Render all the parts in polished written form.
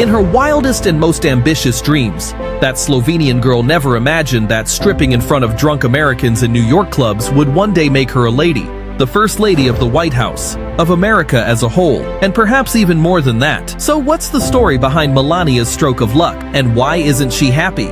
In her wildest and most ambitious dreams, that Slovenian girl never imagined that stripping in front of drunk Americans in New York clubs would one day make her a lady, the First Lady of the White House, of America as a whole, and perhaps even more than that. So what's the story behind Melania's stroke of luck, and why isn't she happy?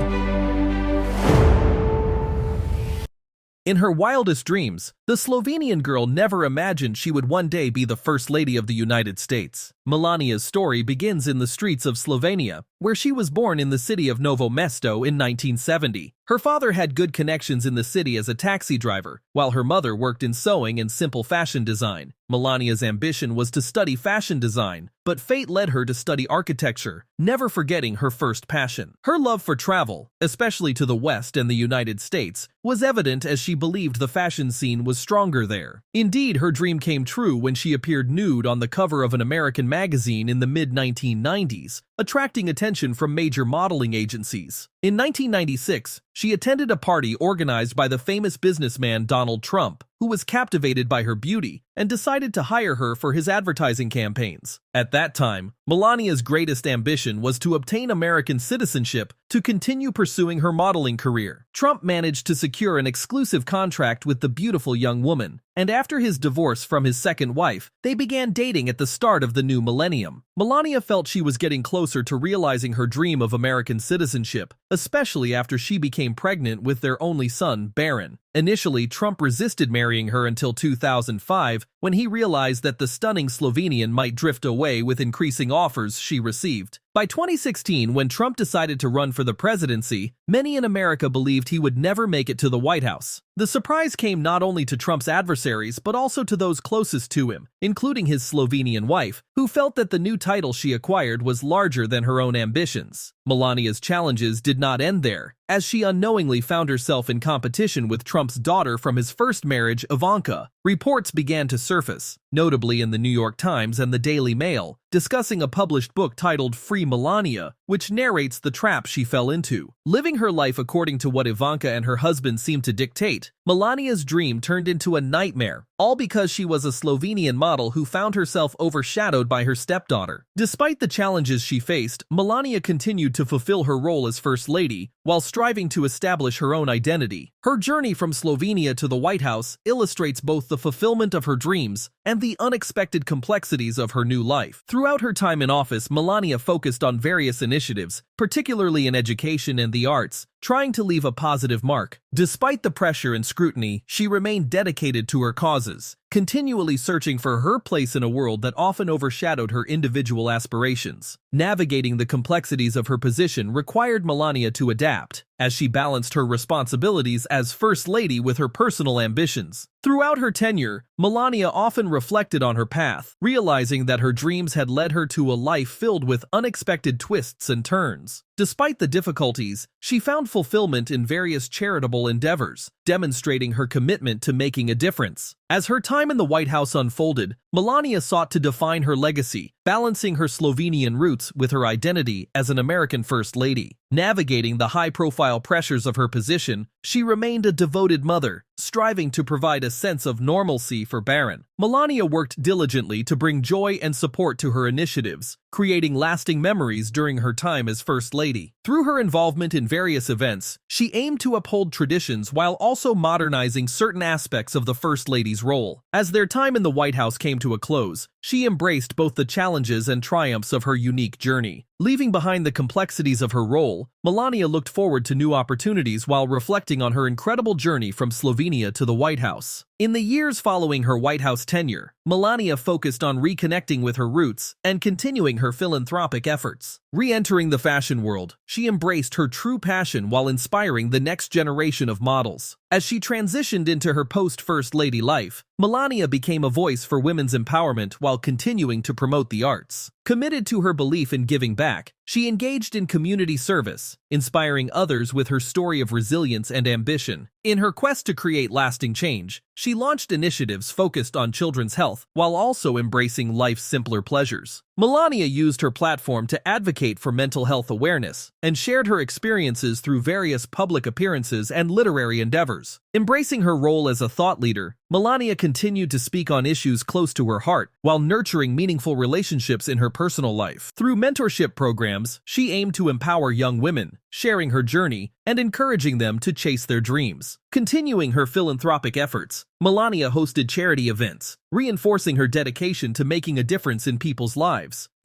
In her wildest dreams, the Slovenian girl never imagined she would one day be the First Lady of the United States. Melania's story begins in the streets of Slovenia, where she was born in the city of Novo Mesto in 1970. Her father had good connections in the city as a taxi driver, while her mother worked in sewing and simple fashion design. Melania's ambition was to study fashion design, but fate led her to study architecture, never forgetting her first passion. Her love for travel, especially to the West and the United States, was evident as she believed the fashion scene was stronger there. Indeed, her dream came true when she appeared nude on the cover of an American magazine in the mid-1990s, attracting attention from major modeling agencies. In 1996, she attended a party organized by the famous businessman Donald Trump, who was captivated by her beauty and decided to hire her for his advertising campaigns. At that time, Melania's greatest ambition was to obtain American citizenship to continue pursuing her modeling career. Trump managed to secure an exclusive contract with the beautiful young woman, and after his divorce from his second wife, they began dating at the start of the new millennium. Melania felt she was getting closer to realizing her dream of American citizenship, especially after she became pregnant with their only son, Barron. Initially, Trump resisted marrying her until 2005, when he realized that the stunning Slovenian might drift away with increasing offers she received. By 2016, when Trump decided to run for the presidency, many in America believed he would never make it to the White House. The surprise came not only to Trump's adversaries but also to those closest to him, including his Slovenian wife, who felt that the new title she acquired was larger than her own ambitions. Melania's challenges did not end there, as she unknowingly found herself in competition with Trump's daughter from his first marriage, Ivanka. Reports began to surface, notably in the New York Times and the Daily Mail, discussing a published book titled Free Melania, which narrates the trap she fell into. Living her life according to what Ivanka and her husband seemed to dictate, Melania's dream turned into a nightmare, all because she was a Slovenian model who found herself overshadowed by her stepdaughter. Despite the challenges she faced, Melania continued to fulfill her role as First Lady, while striving to establish her own identity. Her journey from Slovenia to the White House illustrates both the fulfillment of her dreams and the unexpected complexities of her new life. Throughout her time in office, Melania focused on various initiatives, particularly in education and the arts, trying to leave a positive mark. Despite the pressure and scrutiny, she remained dedicated to her causes, continually searching for her place in a world that often overshadowed her individual aspirations. Navigating the complexities of her position required Melania to adapt, as she balanced her responsibilities as First Lady with her personal ambitions. Throughout her tenure, Melania often reflected on her path, realizing that her dreams had led her to a life filled with unexpected twists and turns. Despite the difficulties, she found fulfillment in various charitable endeavors, demonstrating her commitment to making a difference. As her time in the White House unfolded, Melania sought to define her legacy, balancing her Slovenian roots with her identity as an American First Lady. Navigating the high-profile pressures of her position, she remained a devoted mother, striving to provide a sense of normalcy for Barron. Melania worked diligently to bring joy and support to her initiatives, creating lasting memories during her time as First Lady. Through her involvement in various events, she aimed to uphold traditions while also modernizing certain aspects of the First Lady's role. As their time in the White House came to a close, she embraced both the challenges and triumphs of her unique journey. Leaving behind the complexities of her role, Melania looked forward to new opportunities while reflecting on her incredible journey from Slovenia to the White House. In the years following her White House tenure, Melania focused on reconnecting with her roots and continuing her philanthropic efforts. Re-entering the fashion world, she embraced her true passion while inspiring the next generation of models. As she transitioned into her post-First Lady life, Melania became a voice for women's empowerment while continuing to promote the arts. Committed to her belief in giving back, she engaged in community service, inspiring others with her story of resilience and ambition. In her quest to create lasting change, she launched initiatives focused on children's health while also embracing life's simpler pleasures. Melania used her platform to advocate for mental health awareness and shared her experiences through various public appearances and literary endeavors. Embracing her role as a thought leader, Melania continued to speak on issues close to her heart while nurturing meaningful relationships in her personal life. Through mentorship programs, she aimed to empower young women, sharing her journey and encouraging them to chase their dreams. Continuing her philanthropic efforts, Melania hosted charity events, reinforcing her dedication to making a difference in people's lives.